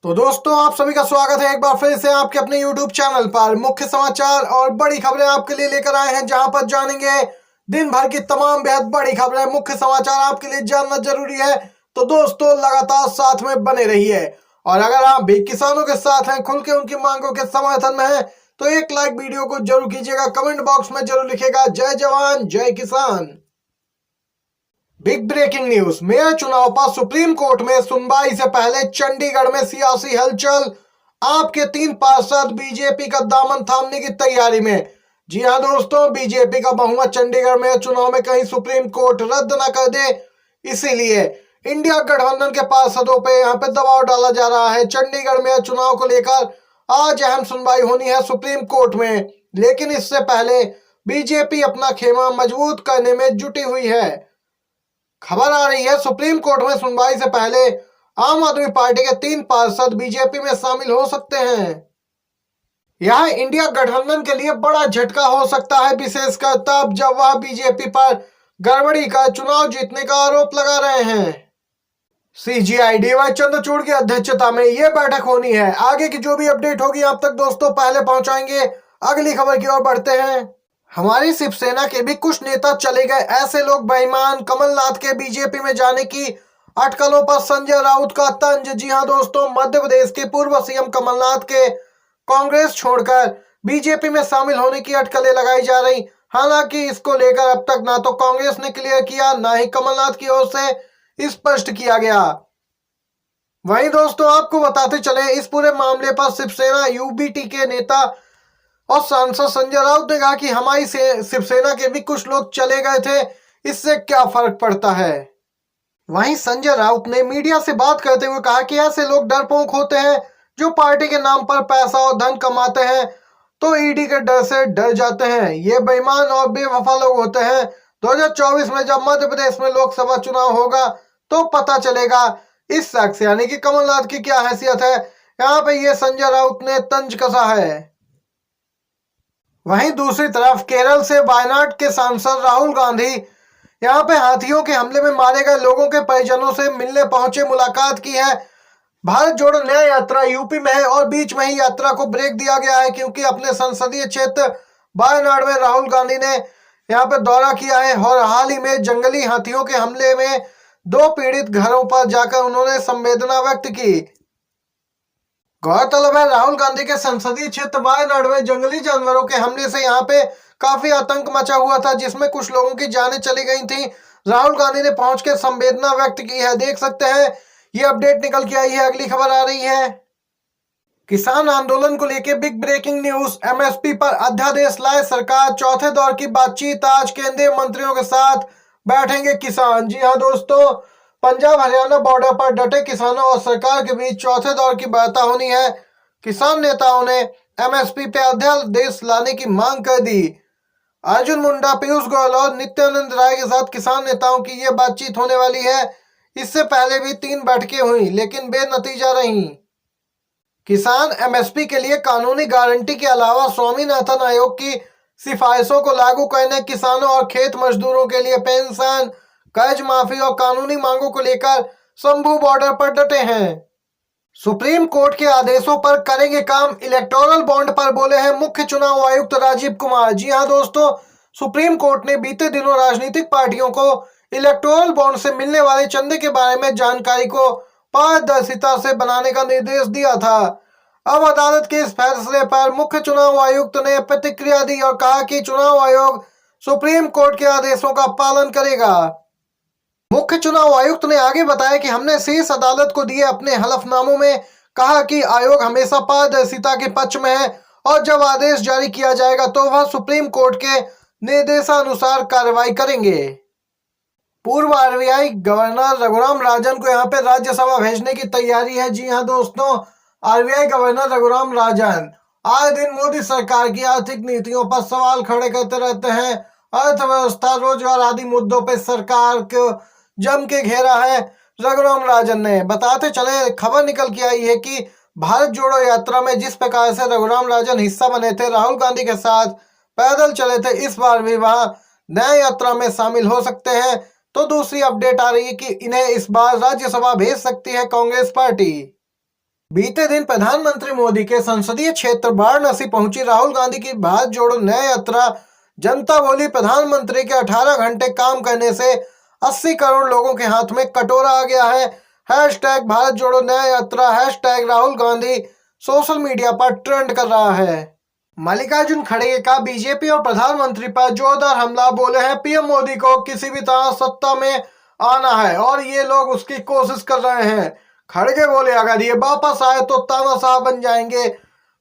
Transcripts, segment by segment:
तो दोस्तों आप सभी का स्वागत है एक बार फिर से आपके अपने YouTube चैनल पर। मुख्य समाचार और बड़ी खबरें आपके लिए लेकर आए हैं, जहां पर जानेंगे दिन भर की तमाम बेहद बड़ी खबरें। मुख्य समाचार आपके लिए जानना जरूरी है, तो दोस्तों लगातार साथ में बने रहिए। और अगर आप भी किसानों के साथ हैं, खुल के उनकी मांगों के समर्थन में हैं, तो एक लाइक वीडियो को जरूर कीजिएगा। कमेंट बॉक्स में जरूर लिखिएगा जय जवान जय किसान। बिग ब्रेकिंग न्यूज, मेयर चुनाव पर सुप्रीम कोर्ट में सुनवाई से पहले चंडीगढ़ में सियासी हलचल। आपके 3 पार्षद बीजेपी का दामन थामने की तैयारी में। जी हां दोस्तों, बीजेपी का बहुमत चंडीगढ़ में चुनाव में कहीं सुप्रीम कोर्ट रद्द न कर दे, इसीलिए इंडिया गठबंधन के पार्षदों पे यहां पे दबाव डाला जा रहा है। चंडीगढ़ में चुनाव को लेकर आज अहम सुनवाई होनी है सुप्रीम कोर्ट में, लेकिन इससे पहले बीजेपी अपना खेमा मजबूत करने में जुटी हुई है। खबर आ रही है सुप्रीम कोर्ट में सुनवाई से पहले आम आदमी पार्टी के 3 पार्षद बीजेपी में शामिल हो सकते हैं। यह इंडिया गठबंधन के लिए बड़ा झटका हो सकता है, विशेषकर तब जब वह बीजेपी पर गड़बड़ी का चुनाव जीतने का आरोप लगा रहे हैं। सीजीआई डीवाई चंद्रचूड़ की अध्यक्षता में यह बैठक होनी है। आगे की जो भी अपडेट होगी आप तक दोस्तों पहले पहुंचाएंगे। अगली खबर की ओर बढ़ते हैं। हमारी शिवसेना के भी कुछ नेता चले गए, ऐसे लोग बेईमान। कमलनाथ के बीजेपी में जाने की अटकलों पर संजय राउत का तंज। जी हां दोस्तों, मध्य प्रदेश के पूर्व सीएम कमलनाथ के कांग्रेस छोड़कर बीजेपी में शामिल होने की अटकलें लगाई जा रही। हालांकि इसको लेकर अब तक ना तो कांग्रेस ने क्लियर किया, ना ही कमलनाथ की ओर से स्पष्ट किया गया। वहीं दोस्तों आपको बताते चले, इस पूरे मामले पर शिवसेना यूबीटी के नेता और सांसद संजय राउत ने कहा कि हमारी शिवसेना के भी कुछ लोग चले गए थे, इससे क्या फर्क पड़ता है। वहीं संजय राउत ने मीडिया से बात करते हुए कहा कि ऐसे लोग डरपोक होते हैं जो पार्टी के नाम पर पैसा और धन कमाते हैं, तो ईडी के डर से डर जाते हैं। ये बेईमान और बेवफा लोग होते हैं। 2024 में जब मध्य प्रदेश में लोकसभा चुनाव होगा तो पता चलेगा इस शख्स यानी कि कमलनाथ की क्या हैसियत है। यहाँ पे ये संजय राउत ने तंज कसा है। वहीं दूसरी तरफ केरल से वायनाड के सांसद राहुल गांधी यहां पे हाथियों के हमले में मारे गए लोगों के परिजनों से मिलने पहुंचे, मुलाकात की है। भारत जोड़ो न्याय यात्रा यूपी में है और बीच में ही यात्रा को ब्रेक दिया गया है, क्योंकि अपने संसदीय क्षेत्र वायनाड में राहुल गांधी ने यहां पे दौरा किया है और हाल ही में जंगली हाथियों के हमले में 2 पीड़ित घरों पर जाकर उन्होंने संवेदना व्यक्त की। गौरतलब है राहुल गांधी के संसदीय क्षेत्र वायनाड में जंगली जानवरों के हमले से यहाँ पे काफी आतंक मचा हुआ था, जिसमें कुछ लोगों की जानें चली गई थी। राहुल गांधी ने पहुंच के संवेदना व्यक्त की है। देख सकते हैं ये अपडेट निकल के आई है। अगली खबर आ रही है, किसान आंदोलन को लेकर बिग ब्रेकिंग न्यूज। एमएसपी पर अध्यादेश लाए सरकार, चौथे दौर की बातचीत। आज केंद्रीय मंत्रियों के साथ बैठेंगे किसान। जी हाँ दोस्तों, पंजाब हरियाणा बॉर्डर पर डटे किसानों और सरकार के बीच चौथे दौर की वार्ता होनी है। किसान नेताओं ने एमएसपी पे अध्यादेश लाने की मांग कर दी। अर्जुन मुंडा, पीयूष गोयल और नित्यानंद राय के साथ किसान नेताओं की यह बातचीत होने वाली है। इससे पहले भी 3 बैठकें हुई, लेकिन बेनतीजा रही। किसान एमएसपी के लिए कानूनी गारंटी के अलावा स्वामीनाथन आयोग की सिफारिशों को लागू करने, किसानों और खेत मजदूरों के लिए पेंशन, कर्ज माफी और कानूनी मांगों को लेकर शंभू बॉर्डर पर डटे हैं। सुप्रीम कोर्ट के आदेशों पर करेंगे काम, इलेक्टोरल बॉन्ड पर बोले हैं मुख्य चुनाव आयुक्त राजीव कुमार। जी हां दोस्तों, सुप्रीम कोर्ट ने बीते दिनों राजनीतिक पार्टियों को इलेक्टोरल बॉन्ड से मिलने वाले चंदे के बारे में जानकारी को पारदर्शिता से बनाने का निर्देश दिया था। अब अदालत के इस फैसले पर मुख्य चुनाव आयुक्त ने प्रतिक्रिया दी और कहा कि चुनाव आयोग सुप्रीम कोर्ट के आदेशों का पालन करेगा। मुख्य चुनाव आयुक्त ने आगे बताया कि हमने शीर्ष अदालत को दिए अपने हलफनामों में कहा कि आयोग हमेशा पारदर्शिता के पक्ष में है और जब आदेश जारी किया जाएगा तो वह सुप्रीम कोर्ट के निर्देशानुसार कार्रवाई करेंगे। पूर्व आरबीआई गवर्नर रघुराम राजन को यहां पे राज्यसभा भेजने की तैयारी है। जी हां दोस्तों, आरबीआई गवर्नर रघुराम राजन आए दिन मोदी सरकार की आर्थिक नीतियों पर सवाल खड़े करते रहते हैं। अर्थव्यवस्था, रोजगार आदि मुद्दों पर सरकार को जम के घेरा है। रघुराम राजन ने बताते चले, खबर निकल के आई है कि भारत जोड़ो यात्रा में जिस प्रकार से रघुराम राजन हिस्सा बने थे, राहुल गांधी के साथ पैदल चले थे, इस बार भी वहां न्याय यात्रा में शामिल हो सकते हैं। तो दूसरी अपडेट आ रही है कि इन्हें इस बार राज्यसभा भेज सकती है कांग्रेस पार्टी। बीते दिन प्रधानमंत्री मोदी के संसदीय क्षेत्र वाराणसी पहुंची राहुल गांधी की भारत जोड़ो न्याय यात्रा। जनता बोली, प्रधानमंत्री के 18 घंटे काम करने से 80 करोड़ लोगों के हाथ में कटोरा आ गया है। हैशटैग भारत जोड़ो न्याय यात्रा, hashtag Rahul Gandhi social media पर ट्रेंड कर रहा है। मल्लिकार्जुन खड़गे का बीजेपी और प्रधानमंत्री पर जोरदार हमला। बोले हैं पीएम मोदी को किसी भी तरह सत्ता में आना है और ये लोग उसकी कोशिश कर रहे हैं। खड़गे बोले, अगर ये वापस आए तो तानाशाह बन जाएंगे।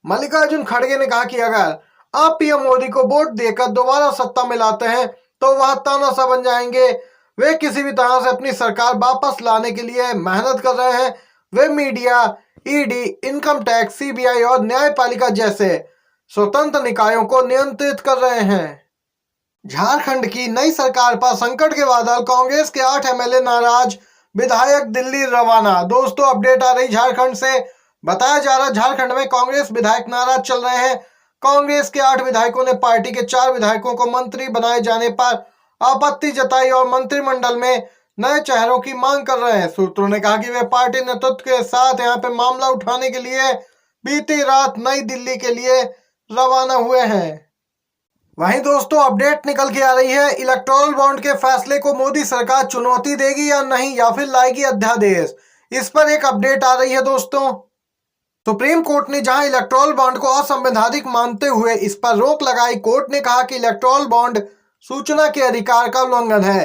मल्लिकार्जुन खड़गे ने कहा कि अगर आप पीएम मोदी को वोट देकर दोबारा सत्ता में लाते हैं तो वह तानाशाह बन जाएंगे। वे किसी भी तरह से अपनी सरकार वापस लाने के लिए मेहनत कर रहे हैं। वे media, ED, income tax, CBI और न्यायपालिका जैसे स्वतंत्र निकायों को नियंत्रित कर रहे हैं। झारखंड की नई सरकार पर संकट के बादल, कांग्रेस के 8 एमएलए नाराज, विधायक दिल्ली रवाना। दोस्तों, अपडेट आ रही झारखंड से। बताया जा रहा है झारखंड में कांग्रेस विधायक नाराज चल रहे हैं। कांग्रेस के 8 विधायकों ने पार्टी के 4 विधायकों को मंत्री बनाए जाने पर आपत्ति जताई और मंत्रिमंडल में नए चेहरों की मांग कर रहे हैं। सूत्रों ने कहा कि वे पार्टी नेतृत्व के साथ यहां पे मामला उठाने के लिए बीती रात नई दिल्ली के लिए रवाना हुए हैं। वहीं दोस्तों, अपडेट निकल के आ रही है, इलेक्टोरल बॉन्ड के फैसले को मोदी सरकार चुनौती देगी या नहीं, या फिर लाएगी अध्यादेश। इस पर एक अपडेट आ रही है दोस्तों। सुप्रीम कोर्ट ने जहां इलेक्टोरल बॉन्ड को असंवैधानिक मानते हुए इस पर रोक लगाई। कोर्ट ने कहा कि इलेक्टोरल बॉन्ड सूचना के अधिकार का उल्लंघन है।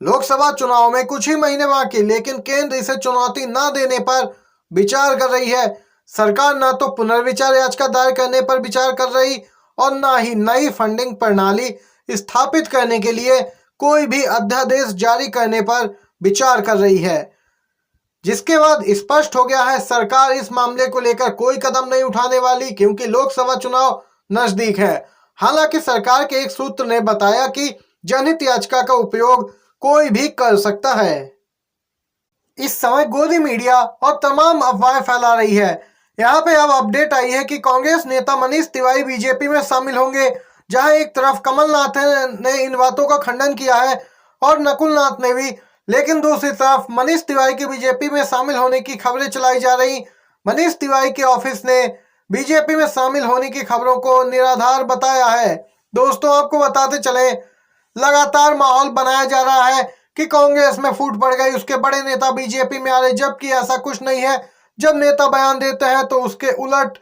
लोकसभा चुनाव में कुछ ही महीने बाकी, लेकिन केंद्र इसे चुनौती न देने पर विचार कर रही है। सरकार न तो पुनर्विचार याचिका दायर करने पर विचार कर रही और न ही नई फंडिंग प्रणाली स्थापित करने के लिए कोई भी अध्यादेश जारी करने पर विचार कर रही है। जिसके बाद स्पष्ट हो गया है सरकार इस मामले को लेकर कोई कदम नहीं उठाने वाली, क्योंकि लोकसभा चुनाव नजदीक है। हालांकि सरकार के एक सूत्र ने बताया कि जनहित याचिका का उपयोग कोई भी कर सकता है। इस समय गोदी मीडिया और तमाम अफवाहें फैला रही है। यहाँ पे अब अपडेट आई है कि कांग्रेस नेता मनीष तिवारी बीजेपी में शामिल होंगे। जहां एक तरफ कमलनाथ ने इन बातों का खंडन किया है और नकुल नाथ ने भी, लेकिन दूसरी तरफ मनीष तिवारी के बीजेपी में शामिल होने की खबरें चलाई जा रही। मनीष तिवारी के ऑफिस ने बीजेपी में शामिल होने की खबरों को निराधार बताया है। दोस्तों, आपको बताते चले, लगातार माहौल बनाया जा रहा है कि कांग्रेस में फूट पड़ गई, उसके बड़े नेता बीजेपी में आ रहे, जबकि ऐसा कुछ नहीं है। जब नेता बयान देते हैं तो उसके उलट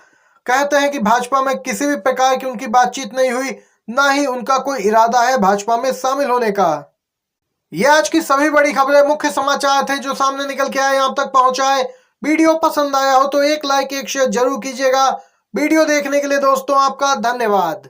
कहते हैं कि भाजपा में किसी भी प्रकार की उनकी बातचीत नहीं हुई, ना ही उनका कोई इरादा है भाजपा में शामिल होने का। ये आज की सभी बड़ी खबरें, मुख्य समाचार थे जो सामने निकल के आए, आप तक पहुंचाए। वीडियो पसंद आया हो तो एक लाइक, एक शेयर जरूर कीजिएगा। वीडियो देखने के लिए दोस्तों आपका धन्यवाद।